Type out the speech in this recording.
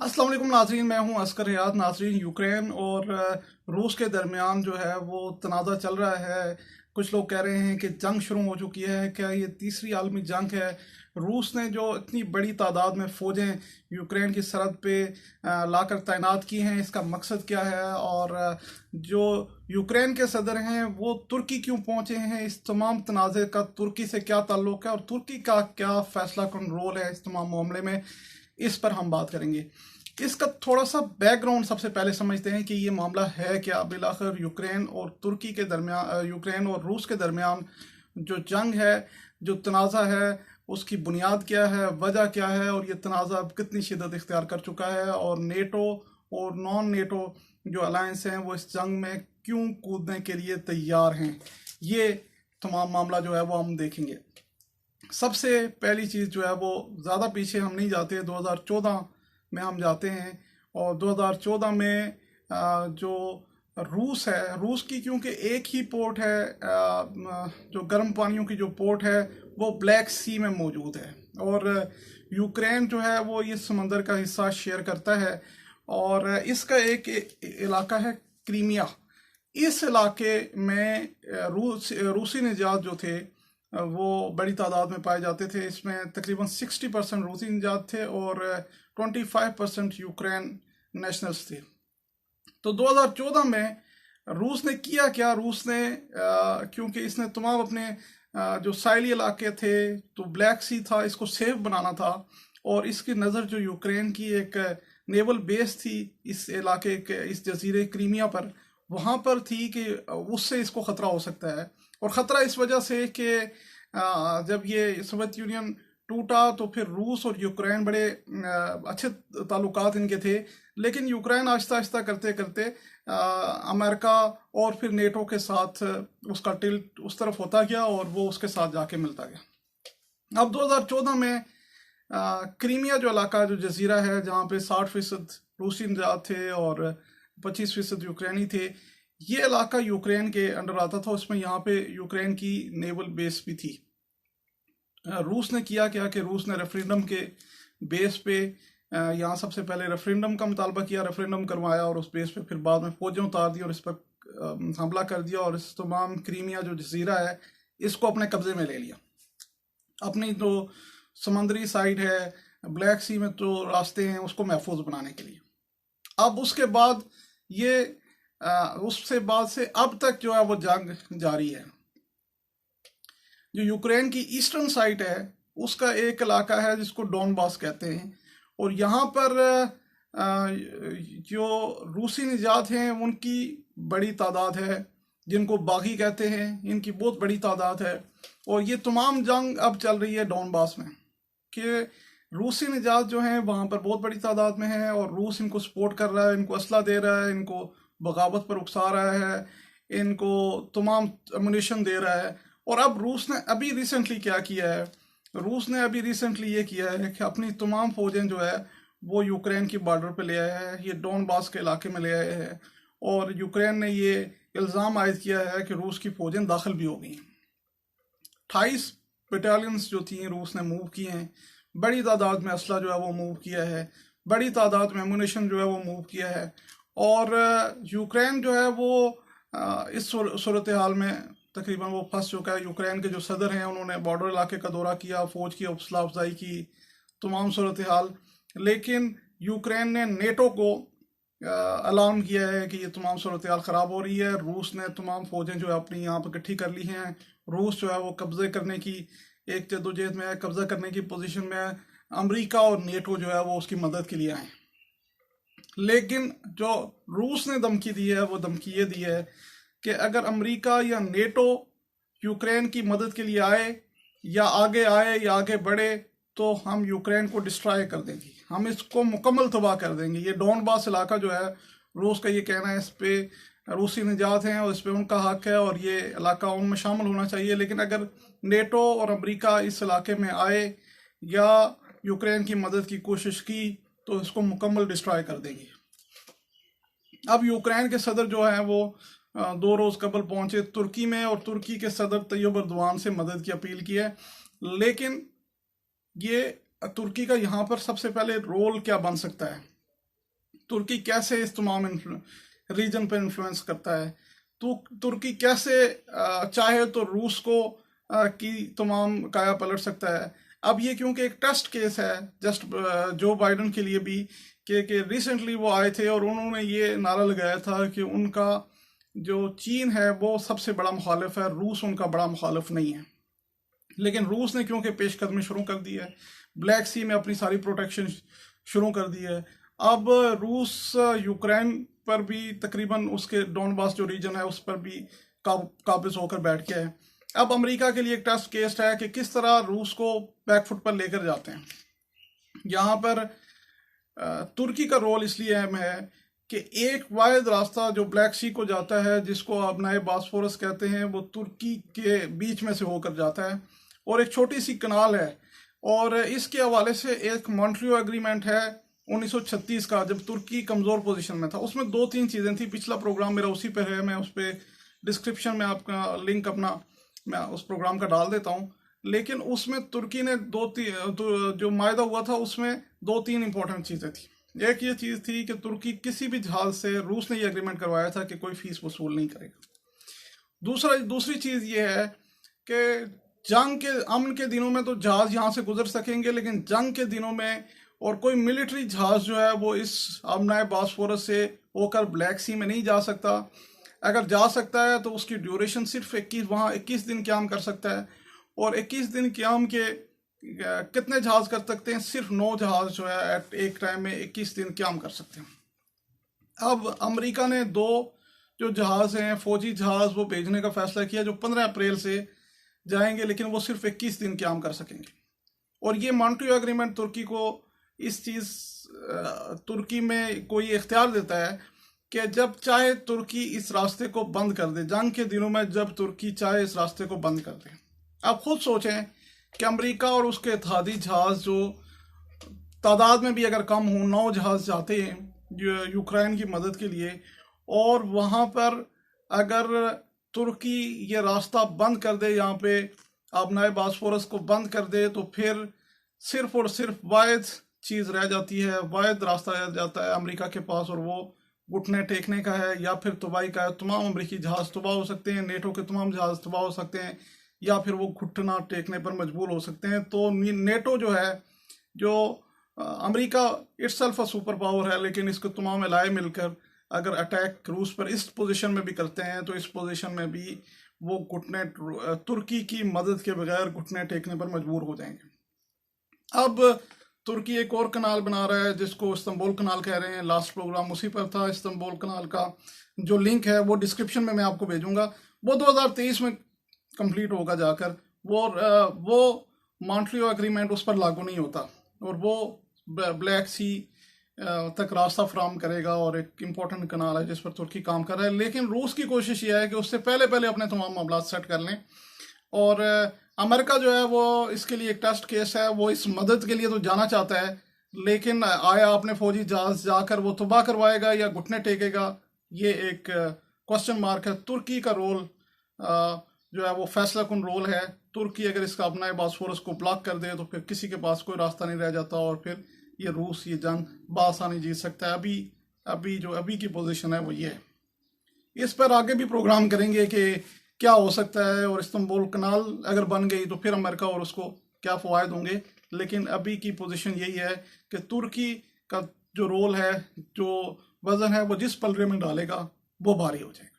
अस्सलाम वालेकुम नाजरीन, मैं हूं अस्कर रियाद। नाजरीन, यूक्रेन और रूस के दरमियान जो है वो तनाज़ा चल रहा है। कुछ लोग कह रहे हैं कि जंग शुरू हो चुकी है, क्या ये तीसरी आलमी जंग है। रूस ने जो इतनी बड़ी तादाद में फ़ौजें यूक्रेन की सरहद पे लाकर तैनात की हैं, इसका मकसद क्या है। और जो यूक्रेन के सदर हैं वो तुर्की क्यों पहुंचे हैं, इस तमाम तनाज़े का तुर्की से क्या ताल्लुक़ है और तुर्की का क्या फ़ैसला कौन रोल है इस तमाम मामले में, इस पर हम बात करेंगे। इसका थोड़ा सा बैकग्राउंड सबसे पहले समझते हैं कि ये मामला है क्या। बिलाखिर यूक्रेन और तुर्की के दरमियान, यूक्रेन और रूस के दरमियान जो जंग है, जो तनाज़ा है, उसकी बुनियाद क्या है, वजह क्या है, और ये तनाज़ा अब कितनी शिद्दत इख्तियार कर चुका है, और नेटो और नॉन नेटो जो अलायंस हैं वो इस जंग में क्यों कूदने के लिए तैयार हैं। ये तमाम मामला जो है वो हम देखेंगे। सबसे पहली चीज़ जो है वो ज़्यादा पीछे हम नहीं जाते, 2014 में हम जाते हैं। और 2014 में जो रूस है, रूस की क्योंकि एक ही पोर्ट है, जो गर्म पानियों की जो पोर्ट है वो ब्लैक सी में मौजूद है, और यूक्रेन जो है वो इस समंदर का हिस्सा शेयर करता है। और इसका एक इलाका है क्रीमिया। इस इलाके में रूसी निजात जो थे वो बड़ी तादाद में पाए जाते थे। इसमें तकरीबन 60% रूसी निजात थे और 25% यूक्रेन नेशनल्स थे। तो 2014 में रूस ने किया क्या। रूस ने क्योंकि इसने तमाम अपने जो साइली इलाके थे, तो ब्लैक सी था, इसको सेफ बनाना था, और इसकी नज़र जो यूक्रेन की एक नेवल बेस थी इस इलाके के, इस जजीरे क्रीमिया पर, वहाँ पर थी कि उससे इसको ख़तरा हो सकता है। और ख़तरा इस वजह से कि जब ये सोवियत यूनियन टूटा तो फिर रूस और यूक्रेन बड़े अच्छे ताल्लुकात इनके थे, लेकिन यूक्रेन आहिस्ता आहिस्ता करते करते अमेरिका और फिर नेटो के साथ उसका टिल्ट उस तरफ होता गया और वो उसके साथ जाके मिलता गया। अब 2014 में क्रीमिया जो इलाका, जो जजीरा है, जहाँ पे 60% रूसी निजात थे और 25% यूक्रेनी थे, ये इलाका यूक्रेन के अंडर आता था। उसमें यहाँ पे यूक्रेन की नेवल बेस भी थी। रूस ने किया क्या कि रूस ने रेफरेंडम के बेस पे यहाँ सबसे पहले रेफरेंडम का मुतालबा किया, रेफरेंडम करवाया, और उस बेस पे फिर बाद में फौजें उतार दी और इस पर हमला कर दिया, और इस तमाम क्रीमिया जो जजीरा है इसको अपने कब्जे में ले लिया। अपनी जो समंदरी साइड है, ब्लैक सी में जो रास्ते हैं, उसको महफूज बनाने के लिए। अब उसके बाद ये उससे बाद से अब तक जो है वो जंग जारी है। जो यूक्रेन की ईस्टर्न साइड है उसका एक इलाका है जिसको डोनबास कहते हैं, और यहाँ पर जो रूसी निजात हैं उनकी बड़ी तादाद है, जिनको बागी कहते हैं, इनकी बहुत बड़ी तादाद है। और ये तमाम जंग अब चल रही है डोनबास में, कि रूसी निजात जो हैं वहाँ पर बहुत बड़ी तादाद में है, और रूस इनको सपोर्ट कर रहा है, इनको असला दे रहा है, इनको बगावत पर उकसा रहा है, इनको तमाम अमुनिशन दे रहा है। और अब रूस ने अभी रिसेंटली क्या किया है, रूस ने अभी रिसेंटली ये किया है कि अपनी तमाम फौजें जो है वो यूक्रेन की बॉर्डर पे ले आया है, ये डोनबास के इलाके में ले आए हैं। और यूक्रेन ने ये इल्ज़ाम आयद किया है कि रूस की फौजें दाखिल भी हो गई। 28 बटालियंस जो थी रूस ने मूव किए हैं, बड़ी तादाद में असला जो है वो मूव किया है, बड़ी तादाद में एमुनेशन जो है वो मूव किया है। और यूक्रेन जो है वो इस सूरत हाल में तकरीबन वो फंस चुका है। यूक्रेन के जो सदर हैं उन्होंने बॉर्डर इलाके का दौरा किया, फ़ौज की हौसला अफजाई की, तमाम सूरत हाल। लेकिन यूक्रेन ने नेटो को अलार्म किया है कि ये तमाम सूरत हाल ख़राब हो रही है। रूस ने तमाम फ़ौजें जो है अपनी यहाँ पर इकट्ठी कर ली हैं। रूस जो है वो कब्ज़े करने की एक जद्दोजहद में है, कब्ज़ा करने की पोजीशन में है। अमेरिका और नेटो जो है वो उसकी मदद के लिए आए। लेकिन जो रूस ने धमकी दी है वो धमकी ये दी है कि अगर अमेरिका या नेटो यूक्रेन की मदद के लिए आए या आगे बढ़े तो हम यूक्रेन को डिस्ट्रॉय कर देंगे, हम इसको मुकम्मल तबाह कर देंगे। ये डोनबास इलाका जो है, रूस का ये कहना है इस पे रूसी निजात हैं और इस पे उनका हक है और ये इलाका उनमें शामिल होना चाहिए। लेकिन अगर नेटो और अमेरिका इस इलाके में आए या यूक्रेन की मदद की कोशिश की तो इसको मुकम्मल डिस्ट्रॉय कर देंगे। अब यूक्रेन के सदर जो हैं वो 2 रोज़ कबल पहुंचे तुर्की में, और तुर्की के सदर तैयब अर्दवान से मदद की अपील की है। लेकिन ये तुर्की का यहाँ पर सबसे पहले रोल क्या बन सकता है। तुर्की कैसे इस तमाम रीजन पर इन्फ्लुएंस करता है, तो तुर्की कैसे चाहे तो रूस को की तमाम काया पलट सकता है। अब ये क्योंकि एक टेस्ट केस है जस्ट जो बाइडन के लिए भी कि रिसेंटली वो आए थे और उन्होंने ये नारा लगाया था कि उनका जो चीन है वो सबसे बड़ा मुखालिफ है, रूस उनका बड़ा मुखालिफ नहीं है। लेकिन रूस ने क्योंकि पेशकदमी शुरू कर दी है, ब्लैक सी में अपनी सारी प्रोटेक्शन शुरू कर दी है, अब रूस यूक्रेन पर भी तकरीबन उसके डोनबास जो रीजन है उस पर भी काबिज होकर बैठ गया है। अब अमेरिका के लिए एक टेस्ट केस है कि किस तरह रूस को बैकफुट पर लेकर जाते हैं। यहाँ पर तुर्की का रोल इसलिए अहम है कि एक वाहिद रास्ता जो ब्लैक सी को जाता है, जिसको आप नए बॉस्फोरस कहते हैं, वो तुर्की के बीच में से होकर जाता है और एक छोटी सी कनाल है। और इसके हवाले से एक मॉन्ट्रियो एग्रीमेंट है 1936 का, जब तुर्की कमज़ोर पोजीशन में था। उसमें 2-3 चीज़ें थी। पिछला प्रोग्राम मेरा उसी पर है, मैं उस पर डिस्क्रिप्शन में आपका लिंक अपना मैं उस प्रोग्राम का डाल देता हूँ। लेकिन उसमें तुर्की ने जो मायदा हुआ था उसमें 2-3 इंपॉर्टेंट चीज़ें थी। एक ये चीज़ थी कि तुर्की किसी भी जहाज से, रूस ने ये एग्रीमेंट करवाया था कि कोई फीस वसूल नहीं करेगा। दूसरी चीज़ ये है कि जंग के अमन के दिनों में तो जहाज यहाँ से गुजर सकेंगे, लेकिन जंग के दिनों में और कोई मिलिट्री जहाज जो है वो इस आबनाए बॉस्फोरस से होकर ब्लैक सी में नहीं जा सकता। अगर जा सकता है तो उसकी ड्यूरेशन सिर्फ 21 दिन क्याम कर सकता है। और 21 दिन क्याम के कितने जहाज कर सकते हैं? सिर्फ 9 जहाज जो है एक टाइम में 21 दिन क्याम कर सकते हैं। अब अमेरिका ने 2 जो जहाज हैं फौजी जहाज वो भेजने का फैसला किया, जो 15 अप्रैल से जाएंगे, लेकिन वो सिर्फ 21 दिन क्याम कर सकेंगे। और ये मॉन्ट्रियो एग्रीमेंट तुर्की को इस चीज़ तुर्की में कोई इख्तियार देता है कि जब चाहे तुर्की इस रास्ते को बंद कर दे, जंग के दिनों में जब तुर्की चाहे इस रास्ते को बंद कर दे। आप खुद सोचें कि अमेरिका और उसके इत्तेहादी जहाज जो तादाद में भी अगर कम हो, 9 जहाज जाते हैं यूक्रेन की मदद के लिए, और वहाँ पर अगर तुर्की ये रास्ता बंद कर दे, यहाँ पे आबनाए बॉस्फोरस को बंद कर दे, तो फिर सिर्फ और सिर्फ वाहिद चीज़ रह जाती है, वाहिद रास्ता रह जाता है अमेरिका के पास, और वो घुटने टेकने का है या फिर तबाही का है। तमाम अमेरिकी जहाज तबाह हो सकते हैं, नेटो के तमाम जहाज तबाह हो सकते हैं, या फिर वो घुटना टेकने पर मजबूर हो सकते हैं। तो नेटो जो है, जो America itself a super power है, लेकिन इसको तमाम एलाय मिलकर अगर अटैक रूस पर इस पोजीशन में भी करते हैं, तो इस पोजीशन में भी वो घुटने तुर्की की मदद के बगैर घुटने टेकने पर मजबूर हो जाएंगे। अब तुर्की एक और कनाल बना रहा है जिसको इस्तंबुल कनाल कह रहे हैं। लास्ट प्रोग्राम उसी पर था। इस्तंबुल कनाल का जो लिंक है वो डिस्क्रिप्शन में मैं आपको भेजूंगा। वो 2023 में कंप्लीट होगा जाकर। वो मॉन्ट्रियो एग्रीमेंट उस पर लागू नहीं होता, और वो ब्लैक सी तक रास्ता फ्राहम करेगा, और एक इम्पोर्टेंट कनाल है जिस पर तुर्की काम कर रहा है। लेकिन रूस की कोशिश ये है कि उससे पहले पहले अपने तमाम मामला सेट कर लें। और अमेरिका जो है वो इसके लिए एक टेस्ट केस है, वो इस मदद के लिए तो जाना चाहता है, लेकिन आया अपने फौजी जहाज जाकर वो तबाह करवाएगा या घुटने टेकेगा, ये एक क्वेश्चन मार्क है। तुर्की का रोल जो है वो फैसला कुन रोल है। तुर्की अगर इसका अपना बॉस्फोरस को ब्लॉक कर दे तो फिर किसी के पास कोई रास्ता नहीं रह जाता, और फिर ये रूस ये जंग बआसानी जीत सकता है। अभी की पोजीशन है वो ये है। इस पर आगे भी प्रोग्राम करेंगे कि क्या हो सकता है, और इस्तंबुल कनाल अगर बन गई तो फिर अमेरिका और उसको क्या फ़वायद होंगे। लेकिन अभी की पोजीशन यही है कि तुर्की का जो रोल है, जो वज़न है, वो जिस पलड़े में डालेगा वो भारी हो जाएगा।